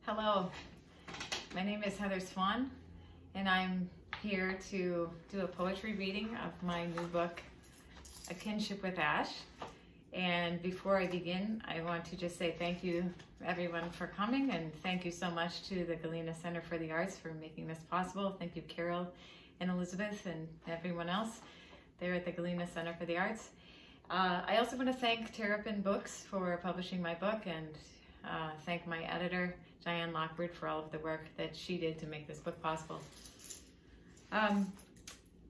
Hello, my name is Heather Swan, and I'm here to do a poetry reading of my new book, A Kinship with Ash. And before I begin, I want to just say thank you everyone for coming, and thank you so much to the Galena Center for the Arts for making this possible. Thank you, Carol and Elizabeth and everyone else there at the Galena Center for the Arts. I also want to thank Terrapin Books for publishing my book, and thank my editor, Diane Lockwood, for all of the work that she did to make this book possible. I'm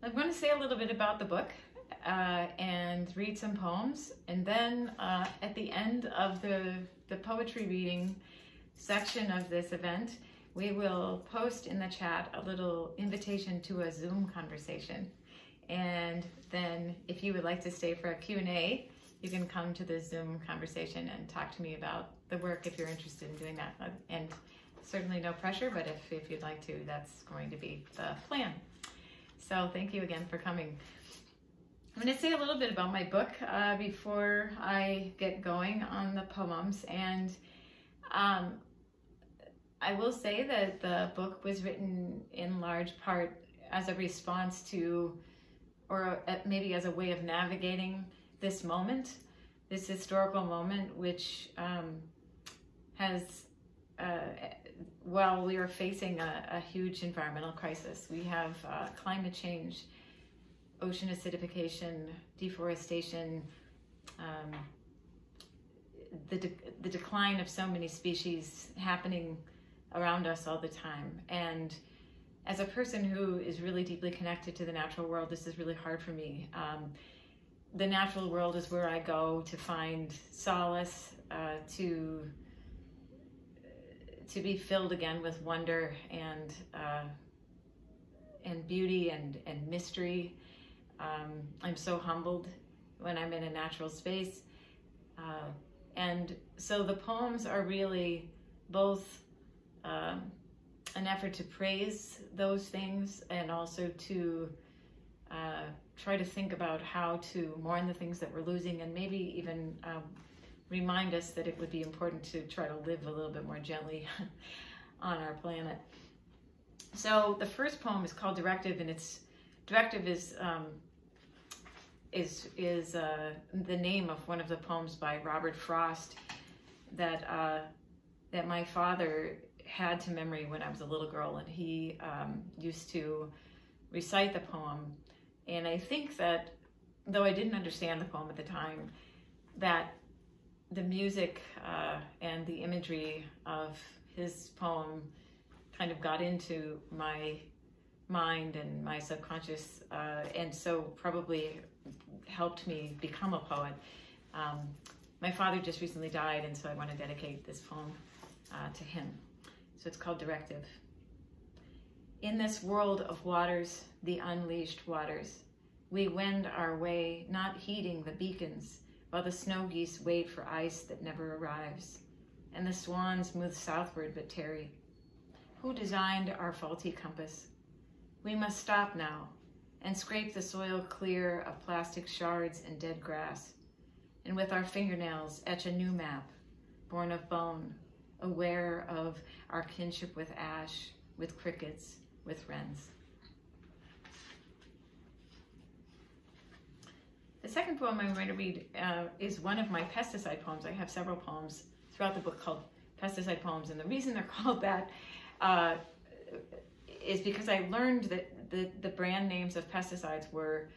going to say a little bit about the book and read some poems, and then at the end of the poetry reading section of this event, we will post in the chat a little invitation to a Zoom conversation. And then if you would like to stay for a Q&A, you can come to the Zoom conversation and talk to me about the work if you're interested in doing that. And certainly no pressure, but if you'd like to, that's going to be the plan. So thank you again for coming. I'm going to say a little bit about my book before I get going on the poems. And I will say that the book was written in large part as a response to, or maybe as a way of navigating this moment, this historical moment, which has, while we are facing a huge environmental crisis. We have climate change, ocean acidification, deforestation, the decline of so many species happening around us all the time. And as a person who is really deeply connected to the natural world, this is really hard for me. The natural world is where I go to find solace, to be filled again with wonder and beauty and mystery. I'm so humbled when I'm in a natural space. And so the poems are really both an effort to praise those things and also to try to think about how to mourn the things that we're losing, and maybe even remind us that it would be important to try to live a little bit more gently on our planet. So the first poem is called Directive, and Directive is the name of one of the poems by Robert Frost that my father had to memory when I was a little girl, and he used to recite the poem. And I think that, though I didn't understand the poem at the time, that the music and the imagery of his poem kind of got into my mind and my subconscious, and so probably helped me become a poet. My father just recently died, and so I want to dedicate this poem to him. So it's called Directive. In this world of waters, the unleashed waters, we wend our way, not heeding the beacons, while the snow geese wait for ice that never arrives, and the swans move southward but tarry. Who designed our faulty compass? We must stop now and scrape the soil clear of plastic shards and dead grass, and with our fingernails etch a new map, born of bone, aware of our kinship with ash, with crickets, with wrens. The second poem I'm going to read is one of my pesticide poems. I have several poems throughout the book called Pesticide Poems, and the reason they're called that is because I learned that the brand names of pesticides were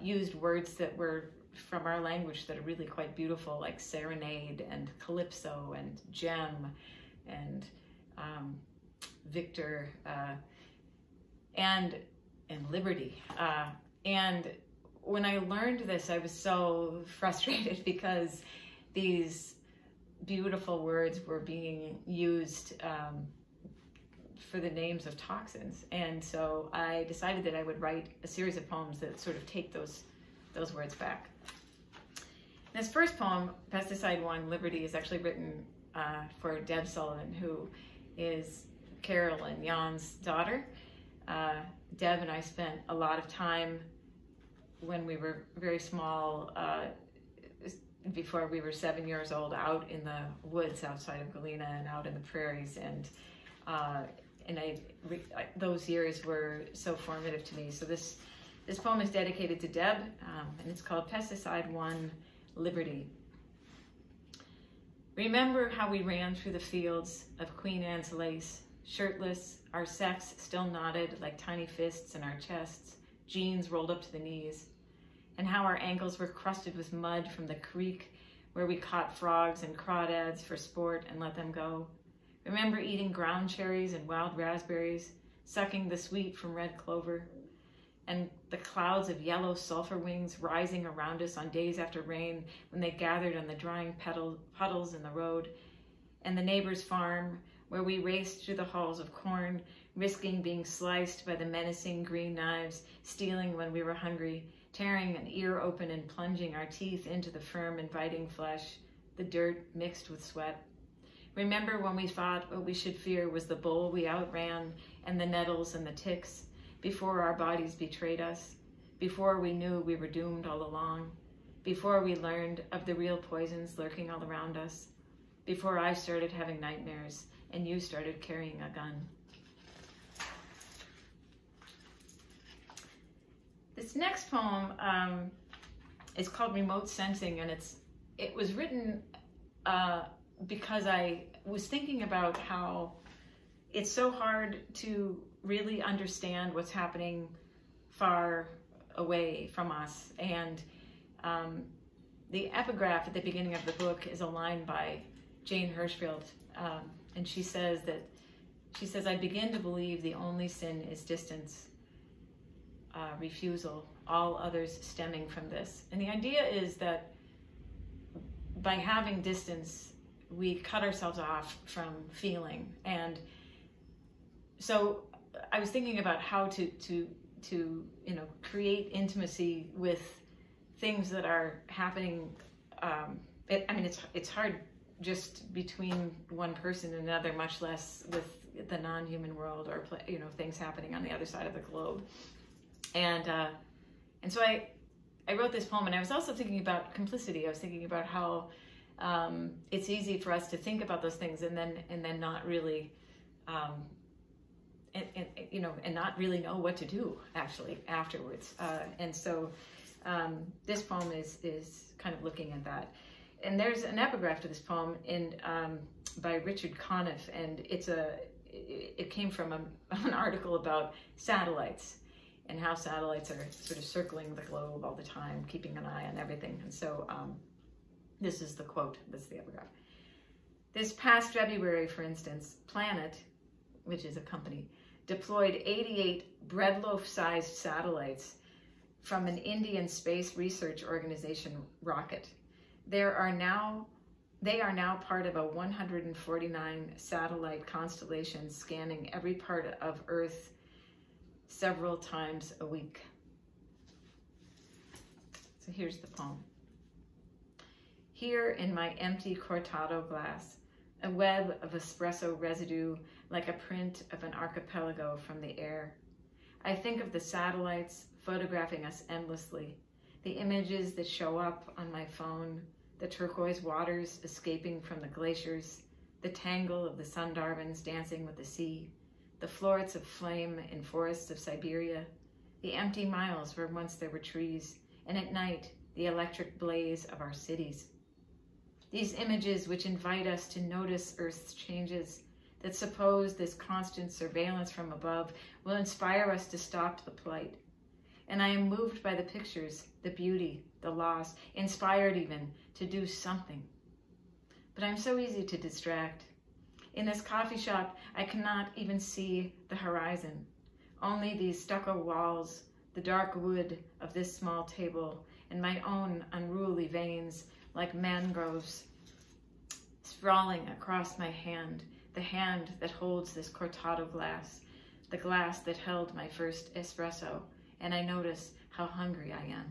used words that were from our language that are really quite beautiful, like serenade and calypso and gem and victor and liberty. And when I learned this, I was so frustrated because these beautiful words were being used for the names of toxins. And so I decided that I would write a series of poems that sort of take those words back. This first poem, Pesticide One Liberty, is actually written for Deb Sullivan, who is Carol and Jan's daughter. Deb and I spent a lot of time when we were very small before we were 7 years old, out in the woods outside of Galena and out in the prairies, and those years were so formative to me. So this poem is dedicated to Deb, and it's called Pesticide One Liberty. Remember how we ran through the fields of Queen Anne's lace, shirtless, our sex still knotted like tiny fists in our chests, jeans rolled up to the knees, and how our ankles were crusted with mud from the creek where we caught frogs and crawdads for sport and let them go. Remember eating ground cherries and wild raspberries, sucking the sweet from red clover, and the clouds of yellow sulfur wings rising around us on days after rain when they gathered on the drying puddles in the road, and the neighbor's farm where we raced through the halls of corn, risking being sliced by the menacing green knives, stealing when we were hungry, tearing an ear open and plunging our teeth into the firm, inviting flesh, the dirt mixed with sweat. Remember when we thought what we should fear was the bull we outran and the nettles and the ticks, before our bodies betrayed us, before we knew we were doomed all along, before we learned of the real poisons lurking all around us, before I started having nightmares and you started carrying a gun. This next poem is called Remote Sensing, and it was written because I was thinking about how it's so hard to really understand what's happening far away from us. And the epigraph at the beginning of the book is a line by Jane Hirschfield, and she says, I begin to believe the only sin is distance, refusal, all others stemming from this. And the idea is that by having distance, we cut ourselves off from feeling. And so I was thinking about how to create intimacy with things that are happening. It's hard just between one person and another, much less with the non-human world or things happening on the other side of the globe. And so I wrote this poem, and I was also thinking about complicity. I was thinking about how it's easy for us to think about those things and then not really and not really know what to do actually afterwards. And so this poem is kind of looking at that. And there's an epigraph to this poem by Richard Conniff, and it came from an article about satellites and how satellites are sort of circling the globe all the time, keeping an eye on everything. And so this is the quote, this is the epigraph. This past February, for instance, Planet, which is a company, deployed 88 breadloaf-sized satellites from an Indian Space Research Organization rocket. They are now part of a 149 satellite constellation scanning every part of Earth several times a week. So here's the poem. Here in my empty cortado glass, a web of espresso residue like a print of an archipelago from the air. I think of the satellites photographing us endlessly, the images that show up on my phone, the turquoise waters escaping from the glaciers, the tangle of the Sundarbans dancing with the sea, the florets of flame in forests of Siberia, the empty miles where once there were trees, and at night, the electric blaze of our cities. These images which invite us to notice Earth's changes, that suppose this constant surveillance from above will inspire us to stop the plight. And I am moved by the pictures, the beauty, the loss, inspired even to do something. But I'm so easy to distract. In this coffee shop, I cannot even see the horizon. Only these stucco walls, the dark wood of this small table, and my own unruly veins like mangroves sprawling across my hand, the hand that holds this cortado glass, the glass that held my first espresso, and I notice how hungry I am.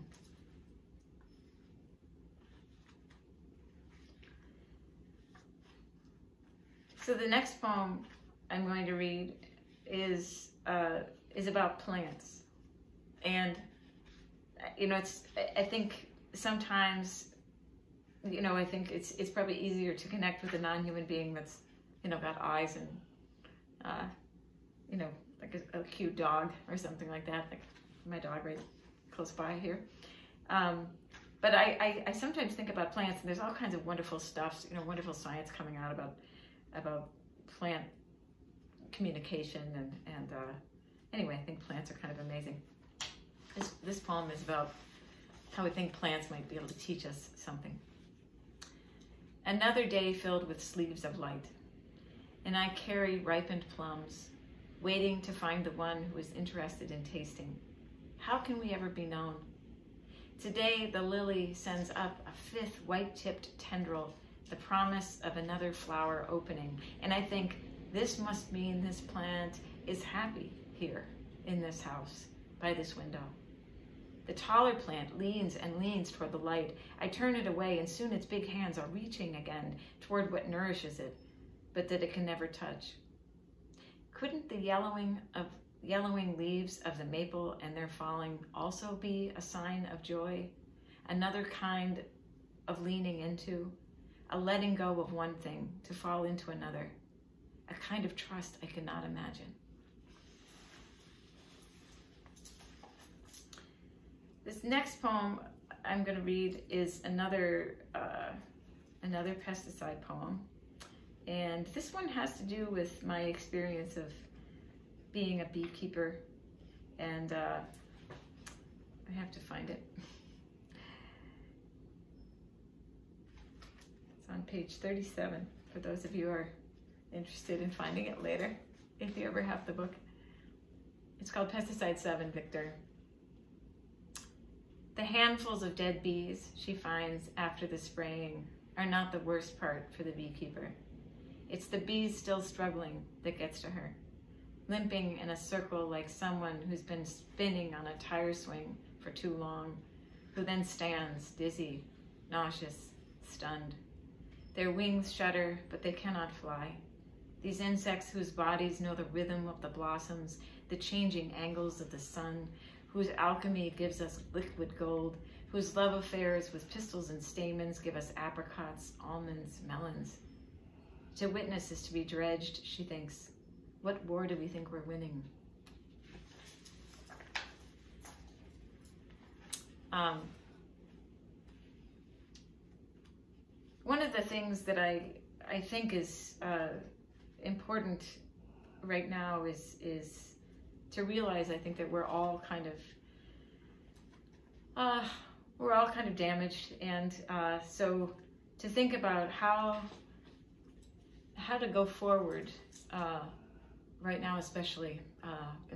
So the next poem I'm going to read is about plants. And, I think sometimes you know, I think it's probably easier to connect with a non-human being that's, you know, got eyes and, you know, like a cute dog or something like that, like my dog right close by here. But I sometimes think about plants, and there's all kinds of wonderful stuff, you know, wonderful science coming out about plant communication, and anyway, I think plants are kind of amazing. This poem is about how we think plants might be able to teach us something. Another day filled with sleeves of light, and I carry ripened plums, waiting to find the one who is interested in tasting. How can we ever be known? Today, the lily sends up a fifth white-tipped tendril, the promise of another flower opening. And I think this must mean this plant is happy here in this house, by this window. The taller plant leans and leans toward the light. I turn it away, and soon its big hands are reaching again toward what nourishes it, but that it can never touch. Couldn't the yellowing leaves of the maple and their falling also be a sign of joy? Another kind of leaning into, a letting go of one thing to fall into another, a kind of trust I cannot imagine. This next poem I'm going to read is another pesticide poem. And this one has to do with my experience of being a beekeeper, and I have to find it. It's on page 37, for those of you who are interested in finding it later, if you ever have the book. It's called Pesticide 7, Victor. The handfuls of dead bees she finds after the spraying are not the worst part for the beekeeper. It's the bees still struggling that gets to her, limping in a circle like someone who's been spinning on a tire swing for too long, who then stands dizzy, nauseous, stunned. Their wings shudder, but they cannot fly. These insects whose bodies know the rhythm of the blossoms, the changing angles of the sun, whose alchemy gives us liquid gold, whose love affairs with pistils and stamens give us apricots, almonds, melons. To witness is to be dredged, she thinks. What war do we think we're winning? One of the things that I think is important right now is to realize, I think, that we're all kind of damaged, and so to think about how to go forward right now, especially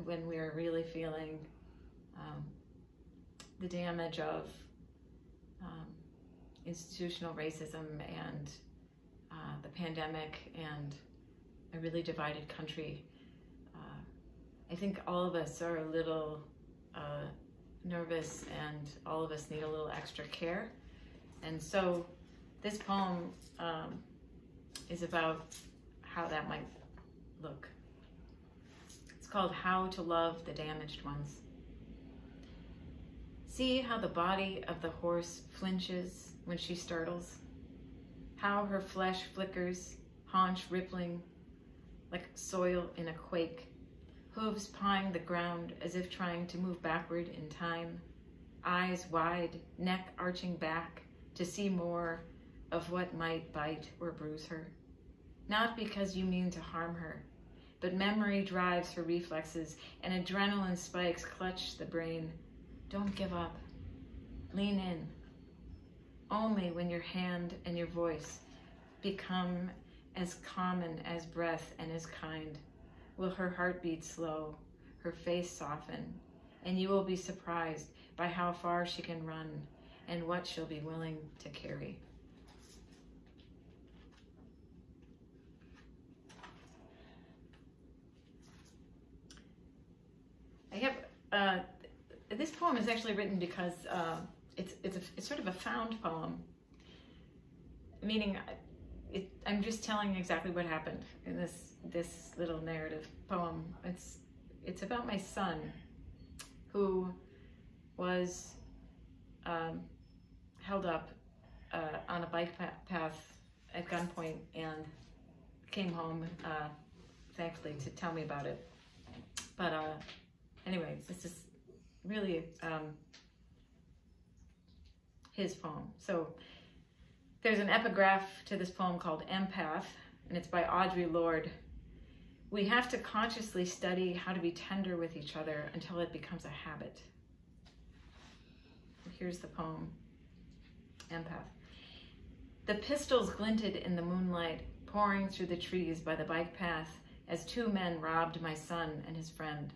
when we're really feeling the damage of institutional racism and the pandemic and a really divided country. I think all of us are a little nervous, and all of us need a little extra care. And so this poem is about how that might look. It's called How to Love the Damaged Ones. See how the body of the horse flinches when she startles, how her flesh flickers, haunch rippling like soil in a quake, hooves pawing the ground as if trying to move backward in time, eyes wide, neck arching back to see more of what might bite or bruise her. Not because you mean to harm her, but memory drives her reflexes and adrenaline spikes clutch the brain. Don't give up. Lean in. Only when your hand and your voice become as common as breath and as kind will her heartbeat slow, her face soften, and you will be surprised by how far she can run and what she'll be willing to carry. I have, this poem is actually written because it's sort of a found poem, meaning I'm just telling exactly what happened in this little narrative poem. It's about my son, who was held up on a bike path at gunpoint and came home, thankfully, to tell me about it. But anyway, this is really his poem. So there's an epigraph to this poem called Empath, and it's by Audre Lorde. We have to consciously study how to be tender with each other until it becomes a habit. Here's the poem, Empath. The pistols glinted in the moonlight, pouring through the trees by the bike path as two men robbed my son and his friend.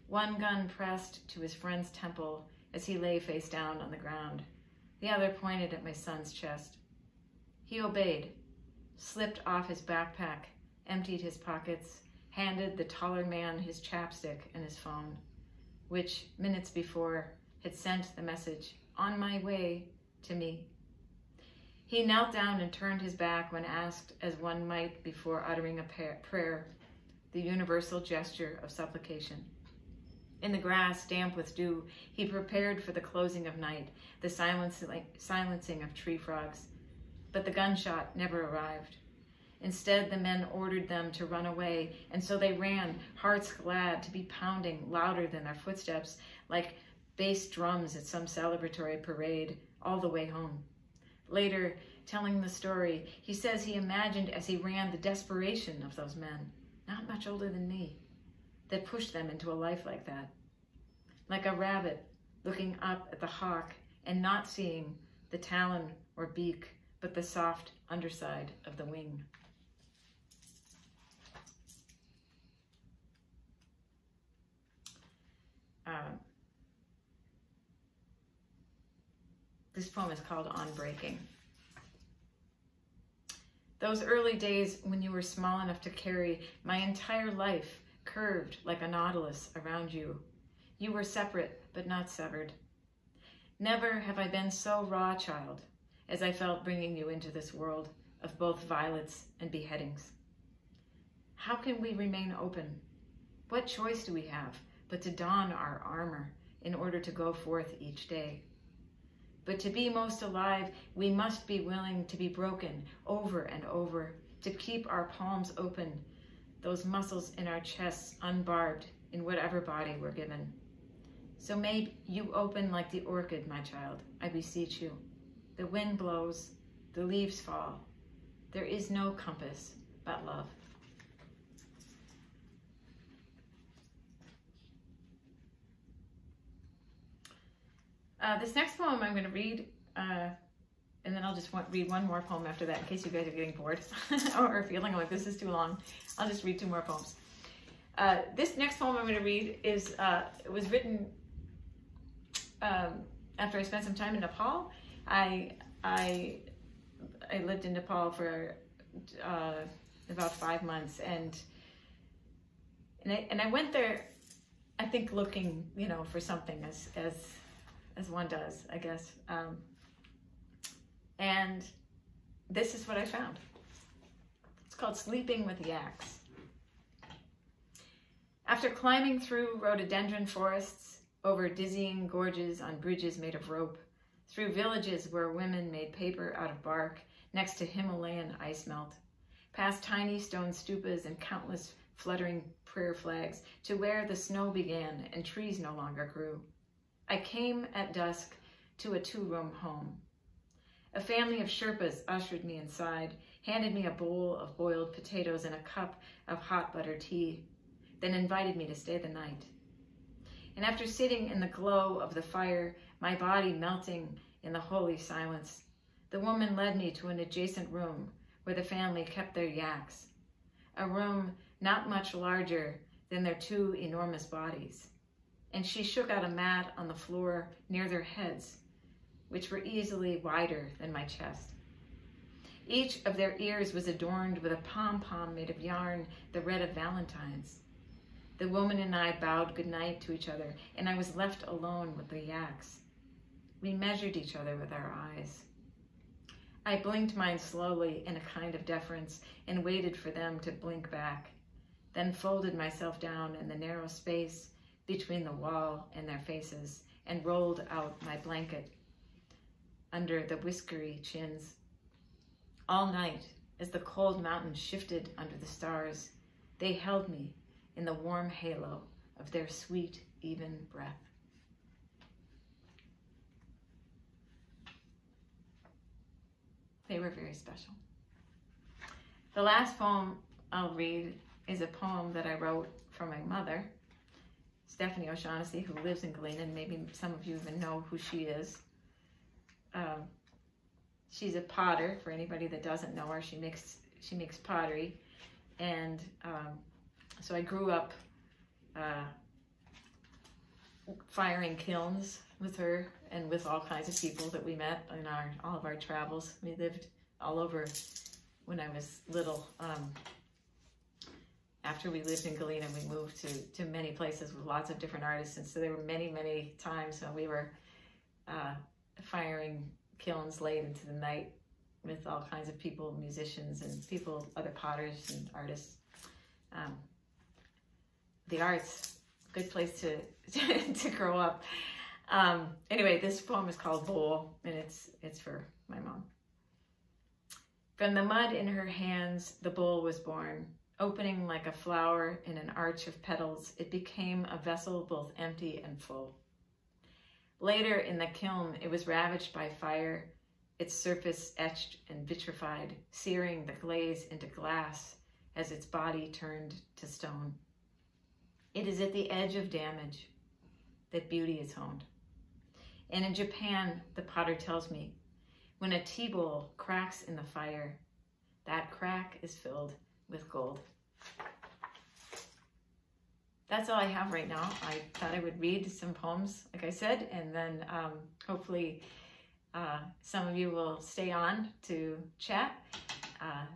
One gun pressed to his friend's temple as he lay face down on the ground. The other pointed at my son's chest. He obeyed, slipped off his backpack, emptied his pockets, handed the taller man his chapstick and his phone, which minutes before had sent the message, "On my way," to me. He knelt down and turned his back when asked, as one might before uttering a prayer, the universal gesture of supplication. In the grass, damp with dew, he prepared for the closing of night, the silencing of tree frogs. But the gunshot never arrived. Instead, the men ordered them to run away, and so they ran, hearts glad to be pounding louder than their footsteps, like bass drums at some celebratory parade, all the way home. Later, telling the story, he says he imagined as he ran the desperation of those men, not much older than me, that pushed them into a life like that. Like a rabbit looking up at the hawk and not seeing the talon or beak, but the soft underside of the wing. This poem is called On Breaking. Those early days when you were small enough to carry my entire life curved like a nautilus around you. You were separate, but not severed. Never have I been so raw, child, as I felt bringing you into this world of both violets and beheadings. How can we remain open? What choice do we have but to don our armor in order to go forth each day? But to be most alive, we must be willing to be broken over and over, to keep our palms open, those muscles in our chests unbarbed in whatever body we're given. So may you open like the orchid, my child, I beseech you. The wind blows, the leaves fall. There is no compass but love. This next poem I'm going to read, and then I'll just read one more poem after that in case you guys are getting bored or feeling like this is too long. I'll just read two more poems. This next poem I'm going to read is, it was written after I spent some time in Nepal. I lived in Nepal for about 5 months, and I went there, I think, looking, for something as one does, I guess. And this is what I found. It's called Sleeping with Yaks. After climbing through rhododendron forests, over dizzying gorges on bridges made of rope, through villages where women made paper out of bark next to Himalayan ice melt, past tiny stone stupas and countless fluttering prayer flags to where the snow began and trees no longer grew, I came at dusk to a 2-room home. A family of Sherpas ushered me inside, handed me a bowl of boiled potatoes and a cup of hot butter tea, then invited me to stay the night. And after sitting in the glow of the fire, my body melting in the holy silence, the woman led me to an adjacent room where the family kept their yaks, a room not much larger than their 2 enormous bodies. And she shook out a mat on the floor near their heads, which were easily wider than my chest. Each of their ears was adorned with a pom-pom made of yarn, the red of Valentine's. The woman and I bowed goodnight to each other, and I was left alone with the yaks. We measured each other with our eyes. I blinked mine slowly in a kind of deference and waited for them to blink back, then folded myself down in the narrow space between the wall and their faces and rolled out my blanket under the whiskery chins. All night, as the cold mountains shifted under the stars, they held me in the warm halo of their sweet, even breath. They were very special. The last poem I'll read is a poem that I wrote for my mother, Stephanie O'Shaughnessy, who lives in Galena, and maybe some of you even know who she is. She's a potter. For anybody that doesn't know her, she makes pottery, and so I grew up firing kilns with her and with all kinds of people that we met in all of our travels. We lived all over when I was little. After we lived in Galena, we moved to many places with lots of different artists, and so there were many, many times when we were firing kilns late into the night with all kinds of people, musicians and people, other potters and artists. The arts, good place to grow up. Anyway, this poem is called Bowl, and it's for my mom. From the mud in her hands, the bowl was born. Opening like a flower in an arch of petals, it became a vessel both empty and full. Later in the kiln, it was ravaged by fire, its surface etched and vitrified, searing the glaze into glass as its body turned to stone. It is at the edge of damage that beauty is honed. And in Japan, the potter tells me, when a tea bowl cracks in the fire, that crack is filled with gold. That's all I have right now. I thought I would read some poems, like I said, and then hopefully some of you will stay on to chat.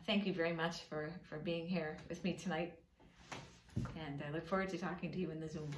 Thank you very much for being here with me tonight, and I look forward to talking to you in the Zoom.